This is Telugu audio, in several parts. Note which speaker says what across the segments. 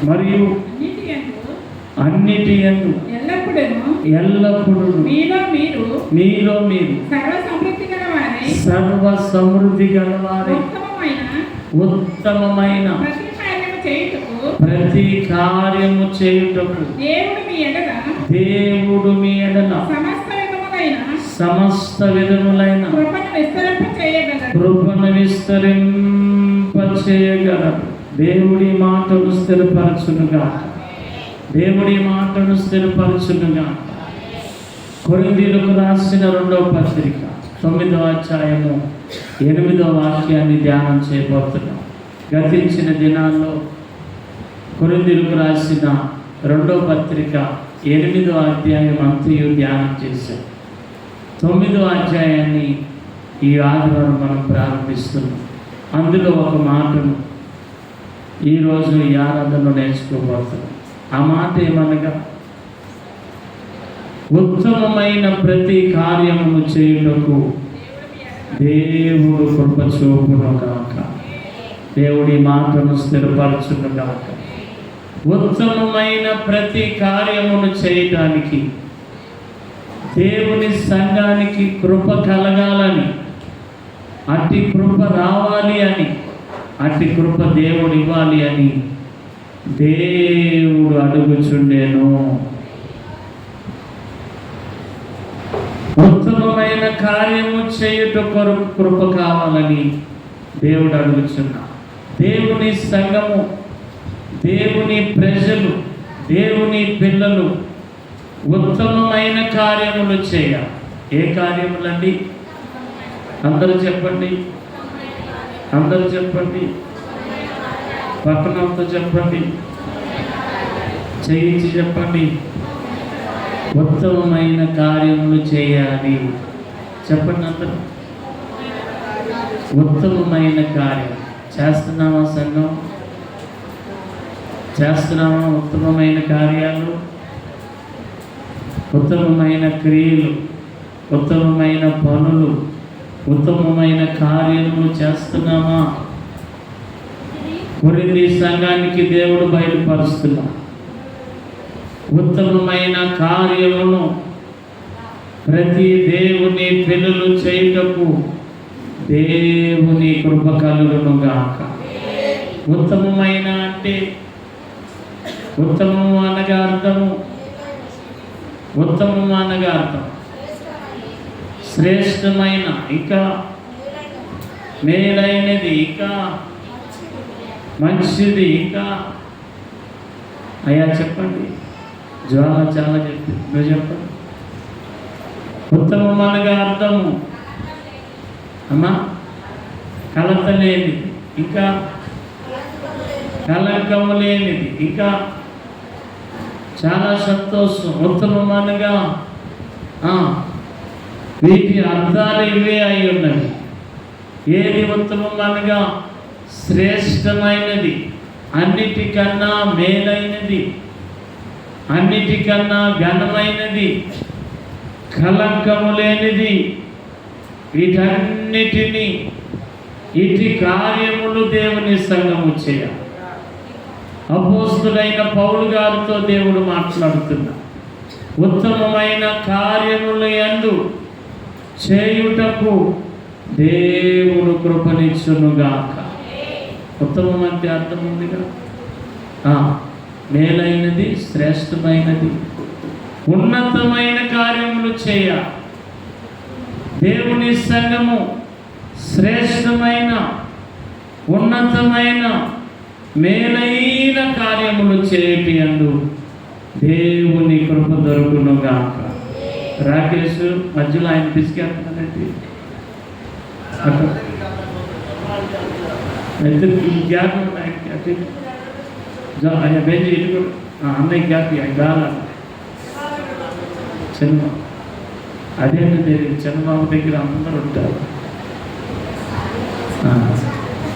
Speaker 1: మరియు అన్నిటి యందు ఎల్లప్పుడూ మీలో మీరు సర్వ సమృద్ధి గలవారై ఉత్తమమైన ప్రతి కార్యము చేయుటకు దేవుడు మీ ఎడల సమస్త విధములైన కృపను విస్తరింపచేయగలరు. దేవుడి మాటను స్థిరపరచునుగా. దేవుడి మాటను స్థిరపరచునుగా. కొరింథీయులకు రాసిన 2వ పత్రిక 9వ అధ్యాయము 8వ వాక్యాన్ని ధ్యానం చేయబోతున్నాం. గతించిన దినాల్లో కొరింథీయులకు రాసిన 2వ పత్రిక 8వ అధ్యాయం అంతయు ధ్యానం చేశాం. 9వ అధ్యాయాన్ని ఈ ఆదివారం మనం ప్రారంభిస్తున్నాం. అందులో ఒక మాటను ఈరోజు ఈ ఆరాధనలో నేర్చుకోబోతున్నాం. ఆ మాట ఏమనగా, ఉత్తమమైన ప్రతి కార్యమును చేయుటకు దేవుడు కృప చూపునుగాక. దేవుడి మాటను స్థిరపరచునుగాక. ఉత్తమమైన ప్రతి కార్యమును చేయటానికి దేవుని సంఘానికి కృప కలగాలని, అట్టి కృప రావాలి అని, అట్టి కృప దేవుడు ఇవ్వాలి అని దేవుడు అడుగుచుండెను. ఉత్తమమైన కార్యము చేయుట కొరకు కృప కావాలని దేవుడు అడుగుచున్నా. దేవుని సంఘము, దేవుని ప్రజలు, దేవుని పిల్లలు ఉత్తమమైన కార్యములు చేయాలి. ఏ కార్యములండి? అందరూ చెప్పండి, అందరూ చెప్పండి, పట్టణంతో చెప్పండి, చేయించి చెప్పండి. ఉత్తమమైన కార్యములు చేయాలి. చెప్పండి అందరూ. ఉత్తమమైన కార్యం చేస్తున్నామా? సంఘం చేస్తున్నామా? ఉత్తమమైన కార్యాలు, ఉత్తమమైన క్రియలు, ఉత్తమమైన పనులు, ఉత్తమమైన కార్యములు చేస్తున్నామా? కొరింథీ సంఘానికి దేవుడు బయలుపరుస్తున్నాడు. ఉత్తమమైన కార్యమును ప్రతి దేవుని పిల్లలు చేయుటకు దేవుని కృప కలుగునుగాక. ఉత్తమమైన అంటే ఉత్తమము అనగా అర్థము, ఉత్తమము అనగా అర్థం శ్రేష్టమైన, ఇంకా మేలైనది, ఇంకా మంచిది, ఇంకా అయ్యా చెప్పండి. జ్వాల చాలా చెప్పి నువ్వు చెప్పండి. ఉత్తమం అనగా అర్థము అమ్మా కలత లేనిది, ఇంకా కలంకము లేనిది, ఇంకా చాలా సంతోషం. ఉత్తమం అనగా వీటి అర్థాలు ఇవే అయి ఉన్నవి. ఏది ఉత్తమం అనగా శ్రేష్టమైనది, అన్నిటికన్నా మేలైనది, అన్నిటికన్నా ఘనమైనది, కలంకము లేనిది. వీటన్నిటినీ, ఇటు కార్యములు దేవుని సంఘము చేయాలి. అపోస్తులైన పౌలు గారితో దేవుడు మాట్లాడుతున్నాడు. ఉత్తమమైన కార్యముల యందు చేయుటకు దేవుడు కృపనిచ్చునుగాక. ఉత్తమం అంటే అర్థం ఉందిగా, మేలైనది, శ్రేష్టమైనది, ఉన్నతమైన కార్యములు చేయాలి. దేవుని సంఘము శ్రేష్టమైన, ఉన్నతమైన, మేలైన కార్యములు చేయటి అందు దేవుని కృప దొరుకునుగాక. రాకేష్ మధ్యలో ఆయన తీసుకెళ్తానండి. గ్యాప్ ఆయన బెంచ్ ఇటు కూడా అన్నయ్య గ్యాప్ గాల చిన్న అదే చంద్రబాబు దగ్గర అందరూ ఉంటారు.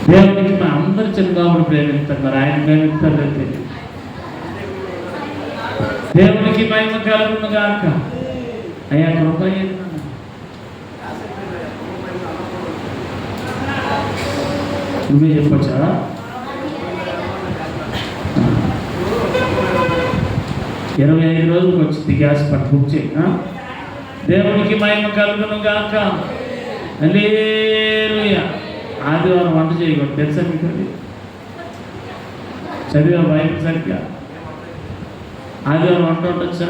Speaker 1: దేవునికి అందరు చంద్రబాబును ప్రేమిస్తారు. మరి ఆయన ప్రేమిస్తారో తెలియదు. దేవునికి మహిమ కలుగునుగాక. అయ్యా కృప నువ్వే చెప్పచ్చా? 25 రోజులకు వచ్చింది గ్యాస్ బుక్ చేయి. దేవునికి మహిమ కలుగును గాక. హల్లెలూయా. ఆదివారం వంట చేయకూడదు తెలుసా మీకు? చదివా బైబిల్ సరిగ్గా? ఆదివారం వంట ఉండొచ్చా?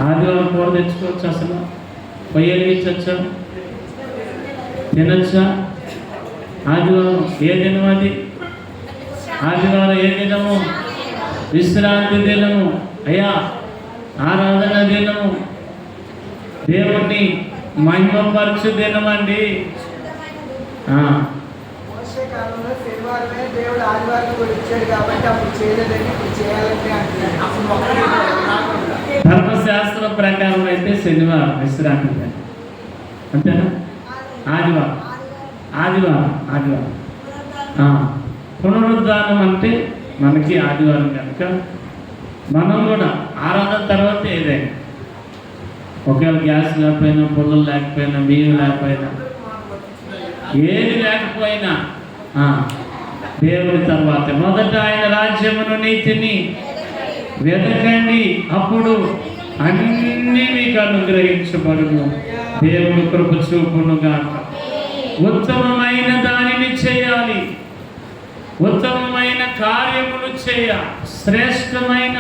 Speaker 1: ఆదివారం కూర తెచ్చుకోవచ్చు? అసలు పొయ్యి వెలిగించచ్చా? తినచ్చా? ఆదివారం ఏ దినం అది? ఆదివారం ఏ దినము? విశ్రాంతి దినము. అయ్యా, ఆరాధన దినము, దేవుణ్ణి మహిమపరచు దినమండి. ధర్మశాస్త్రం ప్రకారం అయితే శనివారం విశ్రాంతి దినం, అంతేనా? ఆదివారం ఆదివారం ఆదివారం పునరుద్ధానం అంటే మనకి ఆదివారం కనుక మనం కూడా ఆరాధన తర్వాత ఏదైనా, ఒకవేళ గ్యాస్ లేకపోయినా, పుల్లలు లేకపోయినా, బియ్యం లేకపోయినా, ఏది లేకపోయినా దేవుని తర్వాత మొదట ఆయన రాజ్యమును నీతిని వెతకండి, అప్పుడు అన్నీ మీకు అనుగ్రహించబడును. దేవుని కృప చూపును గాక. ఉత్తమమైన దానిని చేయాలి, ఉత్తమమైన కార్యములు చేయాలి, శ్రేష్టమైన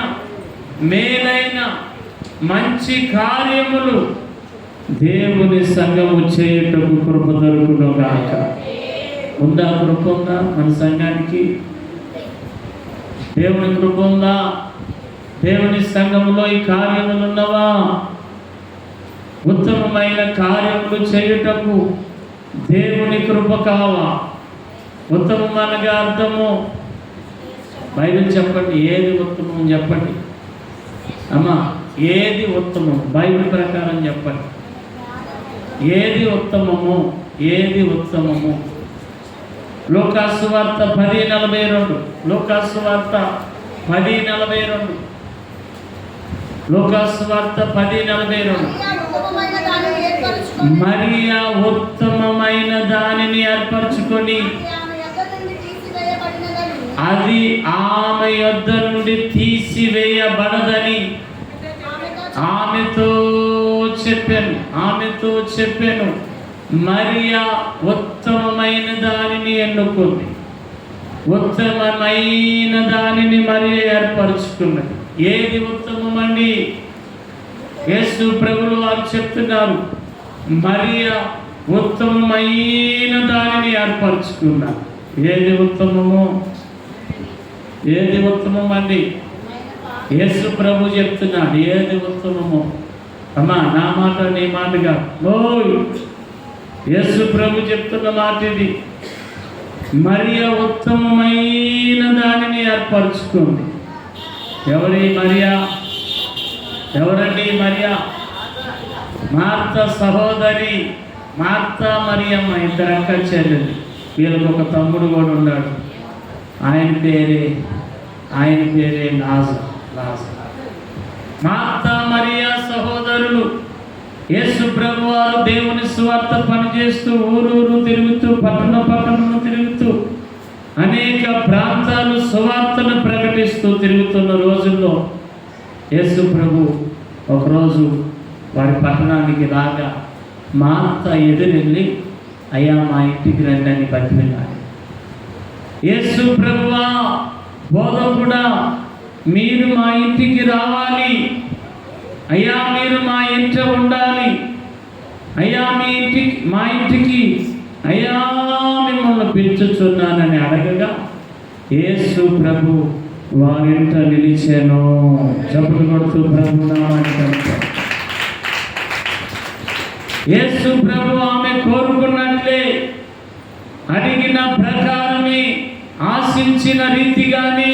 Speaker 1: మేలైన మంచి కార్యములు దేవుని సంఘము చేయుటకు కృప దొరుకును గాక. ఉందా కృప? ఉందా మన సంఘానికి? దేవుని కృప ఉందా? దేవుని సంఘములో ఈ కార్యములు ఉన్నవా? ఉత్తమమైన కార్యములు చేయుటకు దేవుని కృప కావా? ఉత్తమం అనగా అర్థము బైబిల్ చెప్పండి. ఏది ఉత్తమం చెప్పండి అమ్మా. ఏది ఉత్తమం బైబిల్ ప్రకారం చెప్పండి. ఏది ఉత్తమము? ఏది ఉత్తమము? లూకాసు వార్త 10:42. లూకాసు వార్త 10:42. లూకాసు వార్త 10:42. మరియా ఉత్తమమైన దానిని ఏర్పరచుకొని అది ఆమె యొద్ద నుండి తీసివేయబడదని ఆమెతో చెప్పాను. మరియా ఉత్తమమైన దానిని ఎన్నుకుంది, ఉత్తమమైన దానిని మరియా ఏర్పరచుకున్నది. ఏది ఉత్తమమండి? యేసు ప్రభువు వారు చెప్తున్నారు, మరియా ఉత్తమమైన దానిని ఏర్పరచుకున్నారు. ఏది ఉత్తమము? ఏది ఉత్తమం అండి? యేసు ప్రభు చెప్తున్నాడు ఏది ఉత్తమము. అమ్మా, నా మాట నీ మాటగా యేసు ప్రభు చెప్తున్న మాట ఇది. మరియా ఉత్తమమైన దానిని ఏర్పరచుకుంది. ఎవరి మరియా? ఎవరండి మరియా? మార్త సహోదరి మార్త మరియమ్మ, ఇద్దరు అక్క చెల్లెలు. వీళ్ళకి ఒక తమ్ముడు కూడా ఉన్నాడు. ఆయన పేరే లాజరు. మార్త మరియా సహోదరులు. యేసు ప్రభువారు దేవుని సువార్త పనిచేస్తూ ఊరూరు తిరుగుతూ, పట్టణము తిరుగుతూ, అనేక ప్రాంతాలు సువార్తను ప్రకటిస్తూ తిరుగుతున్న రోజుల్లో యేసు ప్రభు ఒకరోజు వారి పట్టణానికి రాగా మార్త ఎదురెళ్ళి, అయ్యా మా ఇంటికి రండి అని బతిమిలాడి, యేసు ప్రభువా, బోధకుడా, మీరు మా ఇంటికి రావాలి, అయ్యా మీరు మా ఇంట ఉండాలి, అయ్యా మా ఇంటికి అయ్యా మిమ్మల్ని పిలుచుచున్నానని అడగగా యేసు ప్రభు వారింట నిలిచాను. చప్పుడు కొడుతూ ప్రభు నామాన్ని చెప్తారు. యేసు ప్రభు ఆమె కోరుకున్నట్లే, అడిగిన ప్రకారమే, ఆశించిన రీతిగానే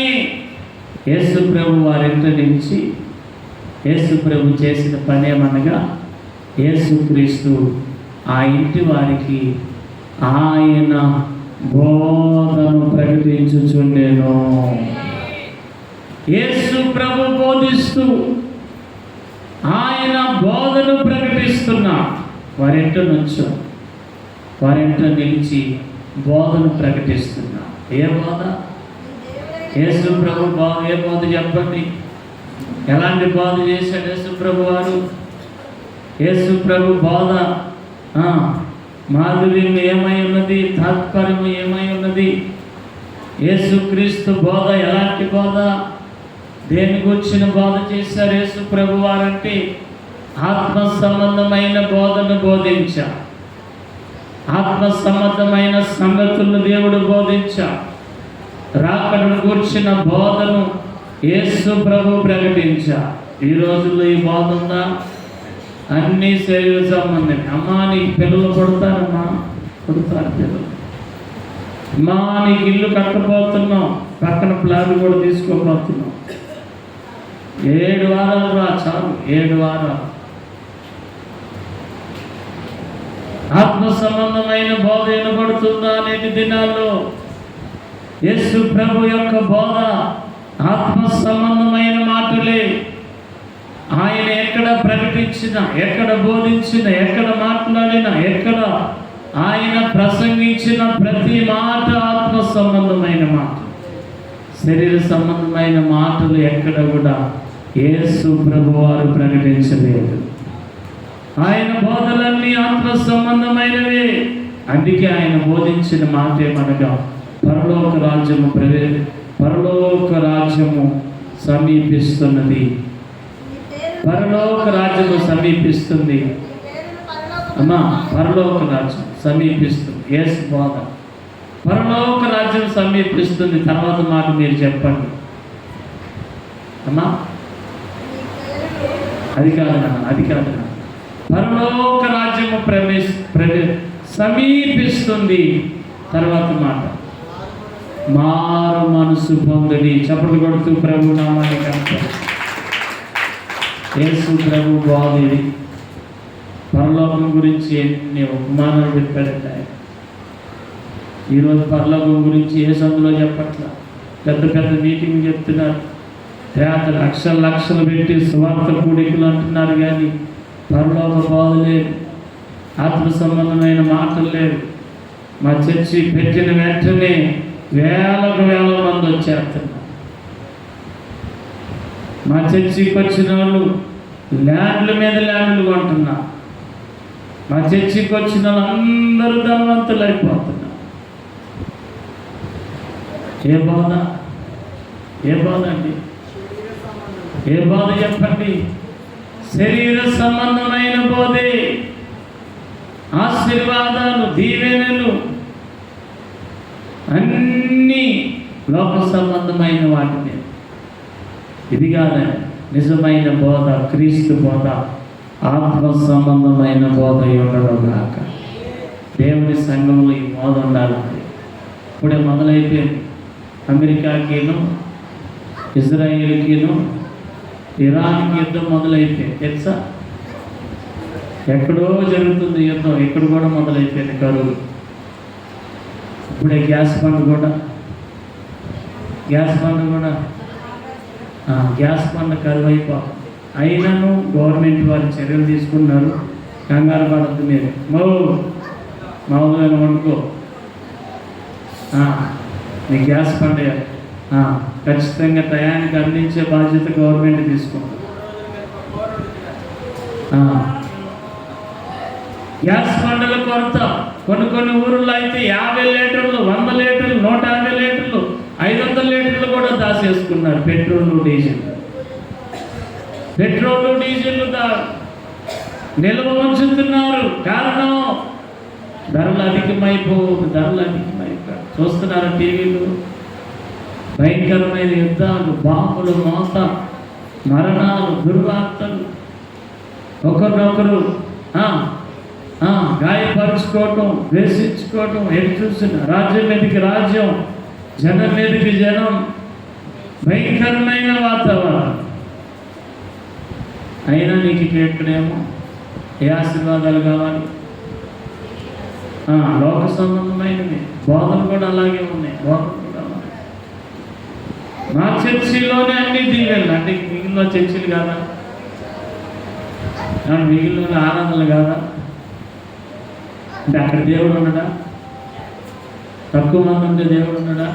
Speaker 1: యేసు ప్రభు వారింట నిలిచి, యేసు ప్రభు చేసిన పని ఏమనగా యేసుక్రీస్తు ఆ ఇంటి వారికి ఆయన బోధను ప్రకటించుచుండెను. యేసు ప్రభు బోధిస్తూ ఆయన బోధను ప్రకటిస్తున్నా వారింట నుంచో, వారింట నిలిచి బోధను ప్రకటిస్తున్నా. ఏ బోధ? యేసు ప్రభు బోధ ఏ బోధ చెప్పండి? ఎలాంటి బోధ చేశాడు యేసు ప్రభు వారు? యేసు ప్రభు బోధ మాధుర్యం ఏమై ఉన్నది? తాత్పర్యం ఏమై ఉన్నది? యేసుక్రీస్తు బోధ ఎలాంటి బోధ? దేని గురించిన బోధ చేశారు యేసు ప్రభు వారంటే ఆత్మ సంబంధమైన బోధను బోధించా. ఆత్మ సంబంధమైన సంగతులను దేవుడు బోధించా. రాకడను గూర్చిన బోధను యేసు ప్రభు ప్రకటించా. ఈ రోజుల్లో ఈ బోధ ఉందా? అన్నీ శరీర సంబంధమే. అమ్మా నీకు పిల్లలు పుడతారమ్మా, పుడతారు పిల్లలు. అమ్మా నీకు ఇల్లు కట్టబోతున్నాం, పక్కన ప్లాన్ కూడా తీసుకోబోతున్నాం. 7 వారాలు రా చాలు, 7 వారాలు. ఆత్మ సంబంధమైన బోధ వినబడుతుందా నేటి దినాల్లో? యేసు ప్రభు యొక్క బోధ ఆత్మ సంబంధమైన మాటలే. ఆయన ఎక్కడ ప్రకటించినా, ఎక్కడ బోధించినా, ఎక్కడ మాట్లాడినా, ఎక్కడ ఆయన ప్రసంగించిన ప్రతి మాట ఆత్మ సంబంధమైన మాట. శరీర సంబంధమైన మాటలు ఎక్కడ కూడా యేసు ప్రభు వారు ప్రకటించలేదు. ఆయన బోధలన్నీ ఆత్మ సంబంధమైనవే. అందుకే ఆయన బోధించిన మాట ఏమనగా పరలోక రాజ్యము సమీపిస్తున్నది. పరలోక రాజ్యము సమీపిస్తుంది. అమ్మా పరలోక రాజ్యం సమీపిస్తుంది. యేసు బోధ పరలోక రాజ్యం సమీపిస్తుంది. తర్వాత మాట మీరు చెప్పండి అమ్మా. అది కాదు పరలోక రాజ్యము సమీపిస్తుంది. తర్వాత మాట మారు మనసు పొందుడి. చప్పట్లు కొడుతూ ప్రభు నామాన్ని కనుక యేసు ప్రభు బాధుడి. పరలోకం గురించి ఎన్ని ఉపమానాలు చెప్పాడంటే ఈరోజు పరలోకం గురించి ఏ సందులో చెప్పట్లా. పెద్ద పెద్ద మీటింగ్ చెప్తున్నారు, లక్షలు పెట్టి స్వార్థ కూడికలు అంటున్నారు. కానీ పరలోక బోధ లేదు, ఆత్మ సంబంధమైన మాటలు లేవు. మా చర్చి పెట్టిన వెంటనే వేల మంది వచ్చేస్తున్నారు. మా చర్చికి వచ్చిన వాళ్ళు ల్యాండ్ల మీద ల్యాండ్లు కొంటున్నారు. మా చర్చికి వచ్చిన వాళ్ళు అందరూ ధనవంతులు అయిపోతున్నారు. ఏ బాధ అండి? ఏ బాధ చెప్పండి? శరీర సంబంధమైన బోధే. ఆశీర్వాదాలు, దీవెనలు అన్నీ లోక సంబంధమైన వాటిని. ఇది కాదు నిజమైన బోధ, క్రీస్తు బోధ, ఆత్మ సంబంధమైన బోధ ఉండడం కాక. దేవుని సంఘంలో ఈ బోధ ఉండాలండి. ఇప్పుడే మొదలైపోయింది. అమెరికాకిను, ఇజ్రాయేల్కిను, ఇరాన్కి యుద్ధం మొదలైపోయింది. తెలుసా? ఎక్కడో జరుగుతుంది యుద్ధం, ఇక్కడ కూడా మొదలైపోయింది కరువు. ఇప్పుడే గ్యాస్ బండ్ కూడా కరువు అయిపోతుంది. అయినను గవర్నమెంట్ వారు చర్యలు తీసుకున్నారు. కంగారు పడద్దు మీరు. మామూలుగా వండుకో, నీ గ్యాస్ బండ్ ఖచ్చితంగా టయానికి అందించే బాధ్యత గవర్నమెంట్ తీసుకుంటుంది. గ్యాస్ బండ్ల కొరత కొన్ని ఊర్లో అయితే 50 లీటర్లు, 100 లీటర్లు, 150 లీటర్లు, 500 లీటర్లు కూడా దాచేసుకున్నారు. పెట్రోల్ డీజిల్ నిల్వ ఉంచుతున్నారు. కారణం ధరలు అధికమైపోయి చూస్తున్నారు టీవీలు. భయంకరమైన యుద్ధాలు, బాంబులు, మోత, మరణాలు, దుర్వార్తలు, ఒకరినొకరు గాయపరుచుకోవటం, ద్వేషించుకోవటం. ఎటు చూసిన రాజ్యం మీదకి రాజ్యం, జనం మీదకి జనం, భయంకరమైన వాతావరణం. అయినా నీకు ఇక్కడేమో ఏ ఆశీర్వాదాలు కావాలి? లోక సంబంధమైనవి బోధనలు కూడా అలాగే ఉన్నాయి. మా చర్చిలోనే అన్ని దీవెనలు. అంటే మిగిలిన చర్చిలు కాదా? మిగిలిన ఆనందాలు కాదా? అంటే అక్కడ దేవుడు ఉన్నాడా? తక్కువ మంది ఉంటే దేవుడు ఉన్నాడా?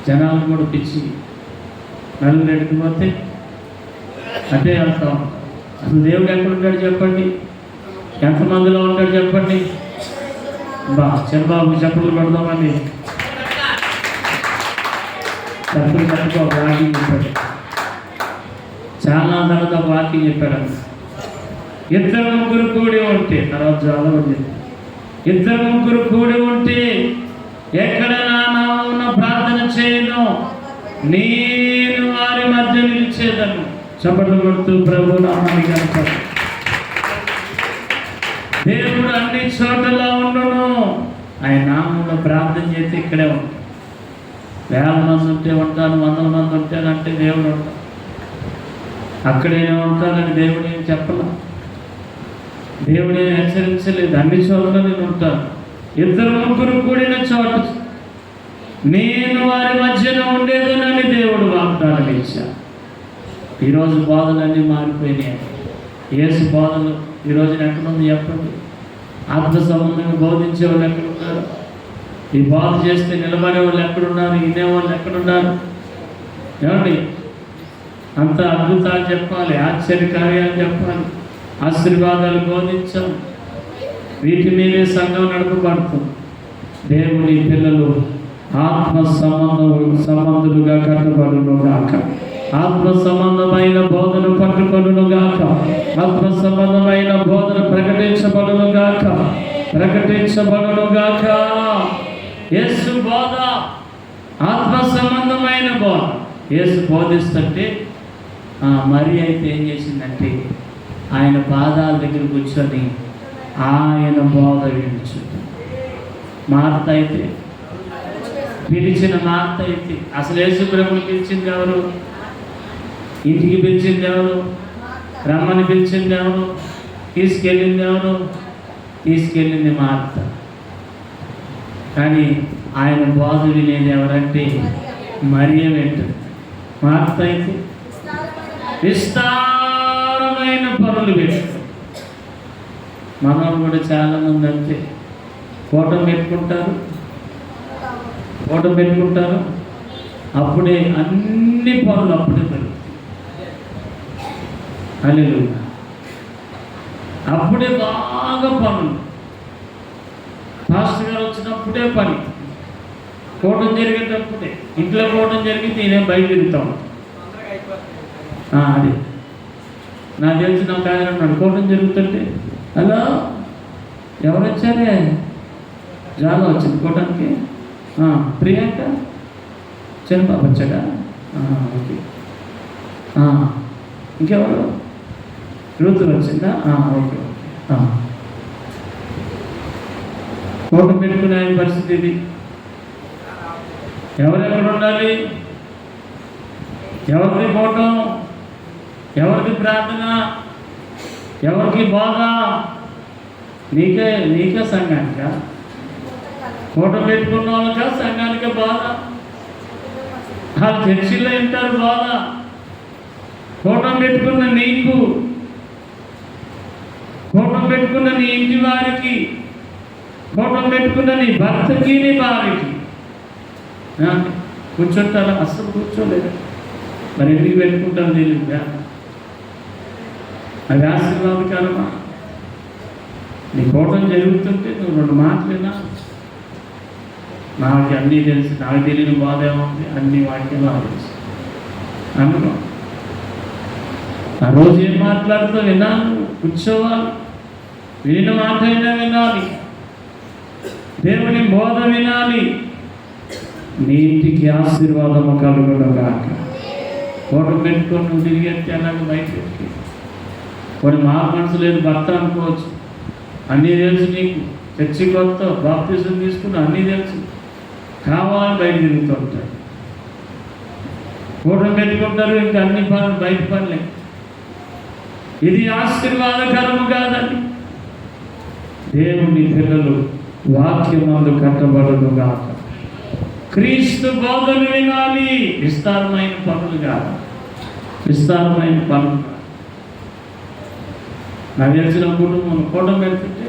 Speaker 1: జనాలు కూడా పిచ్చి, నలుగురు ఎడికిపోతే అదే వెళ్తా ఉంటారు. అసలు దేవుడు ఎక్కడ ఉంటాడు చెప్పండి? ఎంతమందిలో ఉంటాడు చెప్పండి? చంద్రబాబు చెప్పలు పెడదామని చెప్పలు కనుక ఒక వాకింగ్ చెప్పాడు. చాలా తర్వాత ఒక వాకింగ్ చెప్పాడు. ఇద్దరు ముగ్గురు కూడి ఉంటే, తర్వాత చాలా ఇద్దరు ముగ్గురు కూడి ఉంటే ఎక్కడ నా నామమున ప్రార్థన చేయను, నేను వారి మధ్య నిలిచేదను. చప్పట్లు కొడుతూ ప్రభు నామాన్ని కనపడు. దేవుడు అన్ని చోట్ల ఉండును. ఆయన నామంలో ప్రార్థన చేస్తే ఇక్కడే ఉంటాడు. 1000 మంది ఉంటే ఉంటాను, 100 మంది ఉంటానంటే దేవుడు ఉంటాడు. అక్కడైనా ఉంటానని దేవుడు ఏం చెప్పలే, దేవుడే హెచ్చరించలేదు. అన్ని చోట్ల నేను ఉంటాను. ఇద్దరు ముగ్గురు కూడిన చోట నేను వారి మధ్యన ఉండేదనని దేవుడు వాగ్దానం ఇచ్చాడు. ఈరోజు బోధనన్నీ మారిపోయినాయి. యేసు బోధనలు ఈరోజు ఎక్కడుంది చెప్పండి? ఆత్మ సంబంధంగా బోధించే వాళ్ళు ఎక్కడున్నారు? ఈ బోధ చేస్తే నిలబడే వాళ్ళు ఎక్కడున్నారు? వినేవాళ్ళు ఎక్కడున్నారు? ఏమండి? అంత అద్భుతాలు చెప్పాలి, ఆశ్చర్యకార్యాలు చెప్పాలి, ఆశీర్వాదాలు బోధించాం. వీటి మీదే సంఘం నడపబడుతుంది. దేవుని పిల్లలు ఆత్మ సంబంధులుగా కట్టబడును గాక. ఆత్మ సంబంధమైన బోధన పట్టుకొనును గాక. ఆత్మ సంబంధమైన బోధన ప్రకటించబడును గాక. యేసు బోధ ఆత్మ సంబంధమైన బోధ. యేసు బోధిస్తుంటే మరి అయితే ఏం చేసిందంటే ఆయన పాదాల దగ్గర కూర్చొని ఆయన బోధ వినిచుంది. మార్త అయితే పిలిచిన మార్త అయితే అసలు యేసు ప్రభువుని పిలిచింది ఎవరు? ఇంటికి పిలిచింది ఎవరు? రమ్మని పిలిచింది ఎవరు? తీసుకెళ్ళింది ఎవరు? తీసుకెళ్ళింది మార్త. కానీ ఆయన బోధ వినేది ఎవరంటే మరియ వింటుంది. మార్త అయితే విస్తారమైన పనులు పెట్టుకుంటారు. మనం కూడా చాలామంది అంతే, ఫోటో పెట్టుకుంటారు, అప్పుడే అన్ని పనులు అప్పుడే పెరుగుతాయి. హల్లెలూయా. అప్పుడే బాగా పనులు. పాస్టర్ గారు వచ్చినప్పుడే పని, కోటం జరిగేటప్పుడే. ఇంట్లో కోటం జరిగితే నేనే బయట తిరుగుతాం. అదే నాకు తెలిసి నాకు ఆయన అన్నాడు, కోటం జరుగుతుంటే హలో ఎవరు వచ్చారే? జాలో వచ్చింది కోటానికి. ప్రియాంక చంద్రబాబు వచ్చాడా? ఓకే. ఇంకెవరు? రూతులు వచ్చిందా? ఓకే. కోటం పెట్టుకునే ఆయన పరిస్థితి ఇది. ఎవరెక్కడ ఉండాలి? ఎవరికి కోటం? ఎవరికి ప్రార్థన? ఎవరికి బోధ? నీకే సంఘానిక? కోటం పెట్టుకున్న వాళ్ళకా సంఘానికే బోధ? ఆ చర్చిలో వింటారు బోధ. కోటం పెట్టుకున్న నీకు, కోటం పెట్టుకున్న నీ ఇంటి వారికి, కోటం పెట్టుకున్న నీ భర్తకి, నీ భార్యకి కూర్చుంటారా? అస్సలు కూర్చోలేదు. మరి ఎందుకు పెట్టుకుంటారు తెలియదుగా? అది ఆశీర్వాదకరమా? నీ కోటం జరుగుతుంటే నువ్వు 2 మాటలేనా? నాకు అన్నీ తెలుసు, నాకు తెలియని బాధ ఏముంది, అన్ని వాక్యాలు తెలుసు అనుకో. ఆ రోజు ఏం మాట్లాడుతూ వినాలి, కూర్చోవాలి, వినిన మాట అయినా వినాలి, దేవుని బోధ వినాలి. నీ ఇంటికి ఆశీర్వాదము కలుగునుగాక. కోటం పెట్టుకొని నువ్వు తిరిగేస్తే అలాగే బయటకి కొన్ని మనసు లేదు, భర్త అనుకోవచ్చు, అన్నీ తెలుసు నీకు, చర్చి కొత్త బాప్తిజం తీసుకుని అన్నీ తెలుసు, కావాలని బయట తిరుగుతూ ఉంటారు. కోటం పెట్టుకుంటారు, ఇంకా అన్ని పనులు బయట పనులే. ఇది ఆశీర్వాదకరము కాదండి. దేవుని పిల్లలు వాక్యమందు కట్టబడునుగాక. క్రీస్తు బోధలు వినాలి. విస్తారమైన పనులు కాదు, విస్తారమైన పనులు. నాకు తెలిసిన కుటుంబం కోటం పెడుతుంటే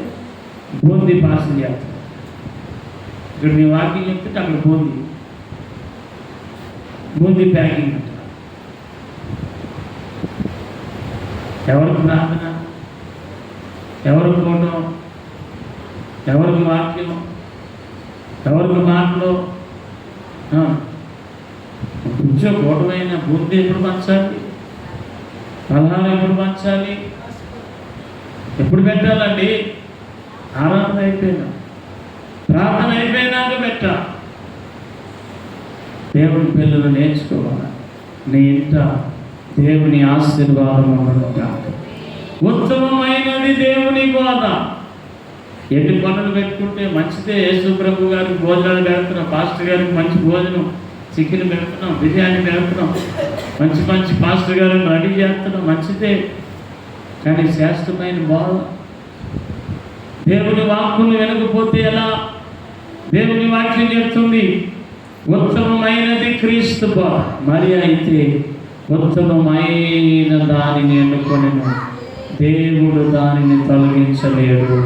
Speaker 1: బూందీ పార్సల్ చేస్తారు. ఇక్కడ నీ వాకింగ్ చెప్తుంటే అక్కడ బూందీ బూందీ ప్యాకింగ్ అంట. ఎవరికి ప్రార్థన, ఎవరికి కోటం, ఎవరికి వాక్యం, ఎవరికి మాటలు. కూర్చో కూటమైన బూందీ ఎప్పుడు పంచాలి, పలహారం ఎప్పుడు పంచాలి, ఎప్పుడు పెట్టాలండి? ఆరాధన అయిపోయినా, ప్రార్థన అయిపోయినాక పెట్టాలి. దేవుని పిల్లలు నేర్చుకోవాలి. నీ ఇంట దేవుని ఆశీర్వాదం ఉండగా ఉత్తమమైనది దేవుని బోధ. ఎన్ని పనులు పెట్టుకుంటే మంచిదే. యేసు ప్రభు గారికి భోజనాలు పెడుతున్నాం, పాస్టర్ గారికి మంచి భోజనం, చికెన్ పెడుతున్నాం, బిర్యానీ పెడుతున్నాం, మంచి మంచి పాస్టర్ గారిని రెడీ చేస్తున్నాం, మంచిదే. కానీ శ్రేష్టమైన బోధ, దేవుని వాక్కులు వినకపోతే ఎలా? దేవుని వాక్యం చెప్తుంది ఉత్తమమైనది క్రీస్తు బోధ. మరి అయితే ఉత్తమమైన దానిని ఎన్నుకొనెను, దేవుడు దానిని తొలగించలేడు,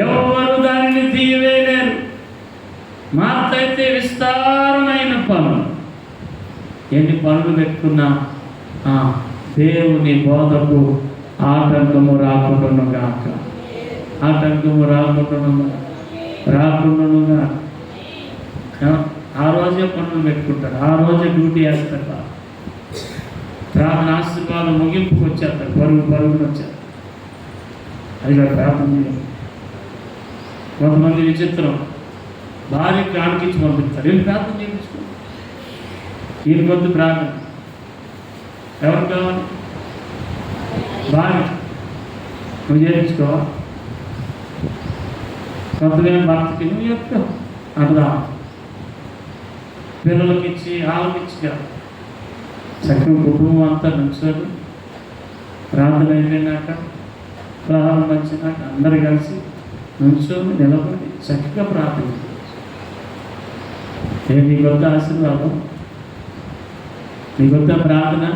Speaker 1: ఎవరు దానిని తీయవేయలేరు. మార్త అయితే విస్తారమైన పనులు, ఎన్ని పనులు పెట్టుకున్నా దేవుని బోధకు ఆటంకము రాకుండానుగాక, ఆటంకము రాకుండానుగా. ఆ రోజే పనులు పెట్టుకుంటారు, ఆ రోజే డ్యూటీ వేస్తారు. ప్రార్థన ఆశీర్వాదం ముగింపుకు వచ్చేస్తారు, పరుగును వచ్చారు. అది ప్రార్థన చేయాలి. కొంతమంది విచిత్రం, భార్యకి ఆడికించి పంపిస్తారు, వీళ్ళు ప్రార్థన చేయించుకో, వీళ్ళ కొద్ది ప్రార్థన. ఎవరు కావాలి? భార్య. నువ్వు చేయించుకోవా? కొంతమంది భర్తకి నువ్వు చెప్తా అట్లా పిల్లలకి ఇచ్చి ఆలకిచ్చి కాదు. చక్కగా కుటుంబం అంతా నుంచోని ప్రార్థన అయిపోయినాక, ప్రారంభం వచ్చినాక అందరు కలిసి నుంచోని నిలబడి చక్కగా ప్రార్థన. నీ కొత్త ఆశీర్వాదం, నీ కొత్త ప్రార్థన.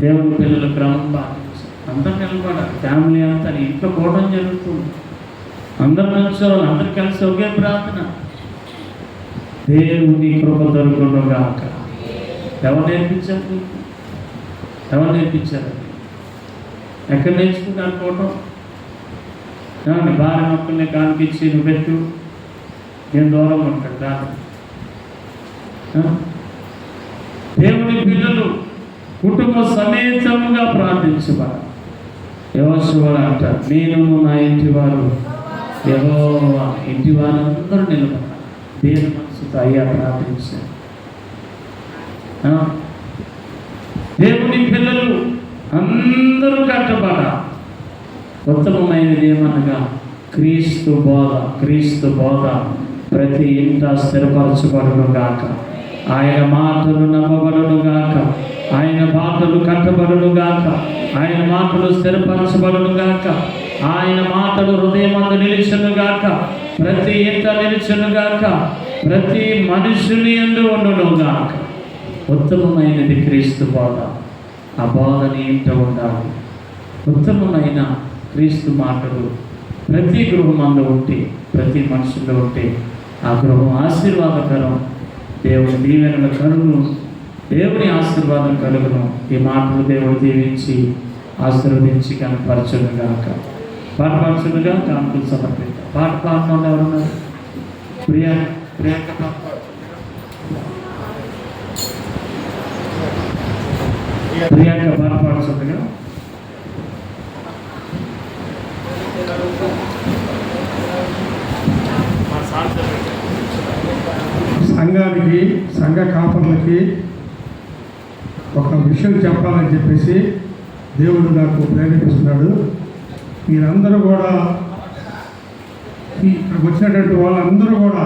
Speaker 1: దేవుని పిల్లల క్రమం పాటించాలి. అందరు నిలబడాలి, ఫ్యామిలీ అంతా. ఇంట్లో కూటం జరుగుతుంది, అందరు నుంచోవాలి, అందరు కలిసి ఒకే ప్రార్థన. దేవుని కృప దొరుకునుగాక. ఎవరు నేర్పించారు? ఎవరు నేర్పించారు? ఎక్కడ నేర్చుకుంటారు కోటం? భార్య మొక్కల్ని కానిపించి నువ్వు పెట్టు, నేను దూరం ఉంటాడు రాదు. దేవుని పిల్లలు కుటుంబ సమేతంగా ప్రార్థించబడాలి. యెహోషువా అంటారు, నేను నా ఇంటి వారు యెహోవా ఇంటి వారందరూ నిలబడాలి. దేవుని మనసుతో అయ్యా ప్రార్థించారు. దేవుని పిల్లలు అందరూ కట్టబడాలి. ఉత్తమమైనది ఏమనగా క్రీస్తు బోధ. క్రీస్తు బోధ ప్రతి ఇంట స్థిరపరచబడును గాక. ఆయన మాటలు నమ్మబడును గాక, ఆయన మాటలు కట్టబడును గాక, ఆయన మాటలు స్థిరపరచబడును గాక, ఆయన మాటలు హృదయమందు నిలిచును గాక, ప్రతి ఇంట నిలిచును గాక, ప్రతి మనుషుని యందు ఉండును గాక. ఉత్తమమైనది క్రీస్తు బోధ. ఆ బోధని ఇంట ఉండాలి. ఉత్తమమైన క్రీస్తు మాటలు ప్రతి గృహమందు ఉంటే, ప్రతి మనుషుల్లో ఉంటే ఆ గృహం ఆశీర్వాదకరం. దేవుని దీవెనల కలుగును, దేవుని ఆశీర్వాదం కలుగును. ఈ మాటలు దేవుడు దీవించి ఆశీర్వదించి కనపరచునుగాక. పాట పాడుచునుగా కానుకలు సమర్పిత. పాట పాడుతున్న ఎవరున్నారు? ప్రియాంక పాట పాడుచుండగా
Speaker 2: సంఘానికి, సంఘ కాపర్లకి ఒక విషయం చెప్పాలని చెప్పేసి దేవుడు నాకు ప్రేరేపిస్తున్నాడు. మీరందరూ కూడా, ఇక్కడికి వచ్చినటువంటి వాళ్ళందరూ కూడా